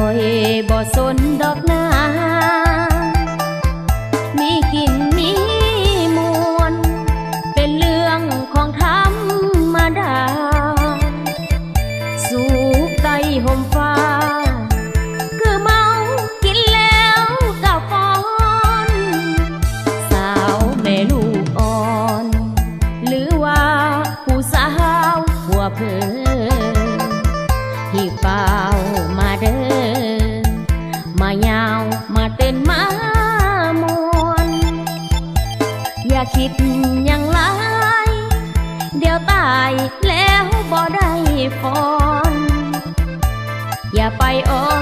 อยบ่สนดอกนามีกินมีมวลเป็นเรื่องของธรรมดาสูบไตห่มฟ้าคือเมากินแล้วกับฟอนสาวแม่ลูกอ่อนหรือว่าผู้สาวหัวเพลินที่เฝ้ามาเดินมายาวมาเต้นมามวนอย่าคิดอย่างไรเดี๋ยวตายแล้วบ่ได้ฟอนอย่าไปอ่อ